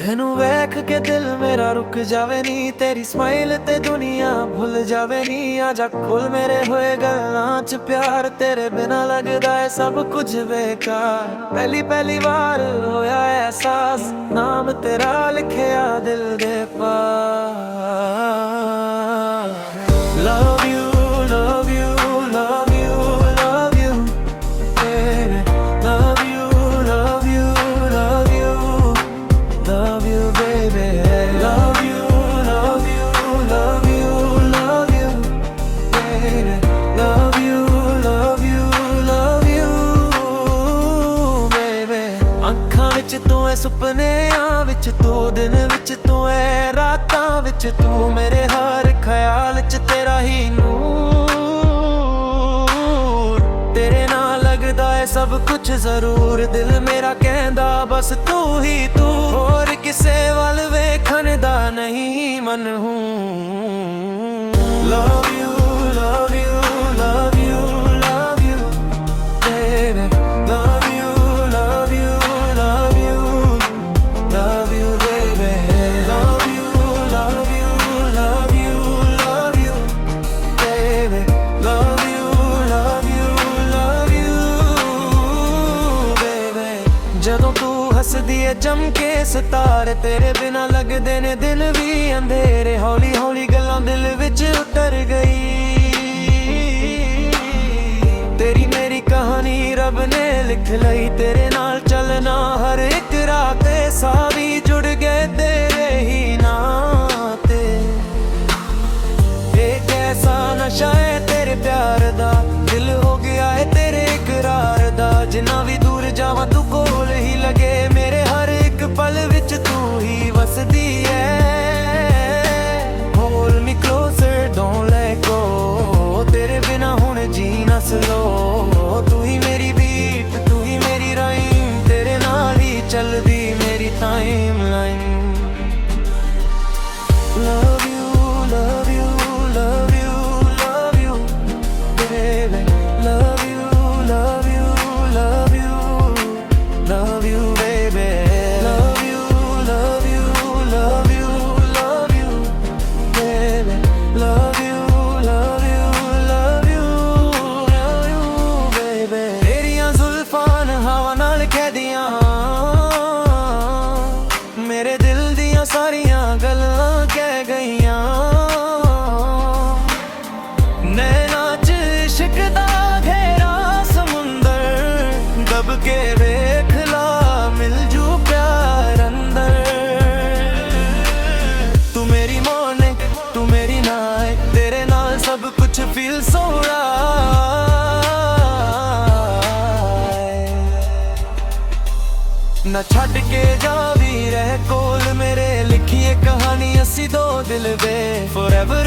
तेनू वेख के दिल मेरा रुक जावे नी, तेरी स्माइल ते दुनिया भुल जावे नी। आजा खुल मेरे होए गल्लां च प्यार, तेरे बिना लगदा है सब कुछ बेकार। पहली पहली बार होया एहसास, नाम तेरा लिखिया दिल दे पास। Love you, love you, love you, love you, baby. Love you, love you, love you, love you, baby. Love you, love you, love you, love you, baby. Love you, love you, love you, baby. ਅੱਖਾਂ ਵਿੱਚ ਤੂੰ ਐ ਸੁਪਨਿਆਂ ਵਿੱਚ ਤੂੰ, ਦਿਨ ਵਿੱਚ ਤੂੰ ਐ ਰਾਤਾਂ ਵਿੱਚ ਤੂੰ, ਮੇਰੇ ਹਰ ਖਿਆਲ ਚ ਤੇਰਾ ਹੀ ਨੂਰ। ਤੇਰੇ ਨਾਲ ਲੱਗਦਾ ਹੈ ਸਭ ਕੁਝ ਜ਼ਰੂਰ, ਦਿਲ ਮੇਰਾ ਕਹਿੰਦਾ ਬਸ ਤੂੰ ਹੀ ਤੂੰ। ਹੋਰ ਕਿਸੇ ਵੱਲ ਵੇਖਣ ਦਾ ਨਹੀਂ ਮਨ ਹੂੰ। Love you, love you, love you, love you, baby. Love you, love you, love you, love you, baby. Love you, love you, love you, love you, baby. Love you, love you, love you, baby. ਜਦੋਂ ਤੂੰ ਹੱਸਦੀ ਏ ਜਮ ਕੇ ਸਿਤਾਰੇ, ਤੇਰੇ ਬਿਨਾ ਲੱਗਦੇ ਨੇ ਦਿਨ ਵੀ ਅੰਧੇਰੇ। ਹੌਲੀ ਹੌਲੀ ਗੱਲਾਂ ਦਿਲ ਵਿੱਚ ਉਤਰ ਗਈ, ਤੇਰੀ ਮੇਰੀ ਕਹਾਣੀ ਰੱਬ ਨੇ ਲਿਖ ਲਈ। ਤੇਰੇ ਨਾਲ ਚੱਲਣਾ ਹਰ ਇੱਕ ਰਾਤ ਤੇ, ਸਾਹ ਵੀ ਜੁੜ ਗਏ ਤੇਰੇ ਹੀ ਨਾਂ ਤੇ। ਇਹ ਕੈਸਾ ਨਸ਼ਾ ਹੈ ਤੇਰੇ ਪਿਆਰ ਦਾ, ਦਿਲ ਹੋ ਗਿਆ ਹੈ ਤੇਰੇ ਇਕਰਾਰ ਦਾ। ਜਿੰਨਾ ਵੀ ਦੂਰ ਜਾਵਾਂ ਤੂੰ ਕੋਲ ਹੀ ਲਗੇ, ਮੇਰੇ ਹਰ ਇੱਕ ਪਲ ਵਿੱਚ ਤੂੰ ਹੀ ਵਸਦੀ ਹੈ। Hold me closer, don't let go, ਤੇਰੇ ਬਿਨਾ ਹੁਣ ਜੀ ਨਾ ਸਲੋ। ਤੂੰ ਹੀ ਮੇਰੀ ਬੀਟ, ਤੂੰ ਹੀ ਮੇਰੀ ਰਾਈਮ, ਤੇਰੇ ਨਾਲ ਹੀ ਚੱਲਦੀ ਮੇਰੀ timeline. Love you, love you, love you, love you, baby. Love you, love you, love you, love you, baby. Love you, love you, love you, love you, baby. Love you, love you, love you, love you, baby. ਤੇਰੀਆਂ ਜ਼ੁਲਫਾਂ ਹਵਾ ਨਾਲ ਖਹਿਦੀਆਂ, ਮੇਰੇ ਦਿਲ ਦੀਆਂ ਸਾਰੀਆਂ ਗੱਲਾਂ ਕਹਿ ਗਈਆਂ। ਨੈਣਾਂ 'ਚ ਇਸ਼ਕ ਦਾ ਘੇਰਾ ਸਮੁੰਦਰ, ਦਬ ਕੇ ਵੇਖ ਲਾ ਮਿਲ ਜੂ ਪਿਆਰ ਅੰਦਰ। ਤੂੰ ਮੇਰੀ ਮਾਰਨਿੰਗ, ਤੂੰ ਮੇਰੀ ਨਾਈਟ, ਤੇਰੇ ਨਾਲ ਸਭ ਕੁਝ ਫੀਲ ਸੋ ਰਾਈਟ। ਨਾ ਛੱਡ ਕੇ ਜਾ ਵੀ ਰਹਿ ਕੋਲ ਮੇਰੇ, ਲਿਖੀਏ ਕਹਾਣੀ ਅਸੀਂ ਦੋ ਦਿਲ ਵੇ forever।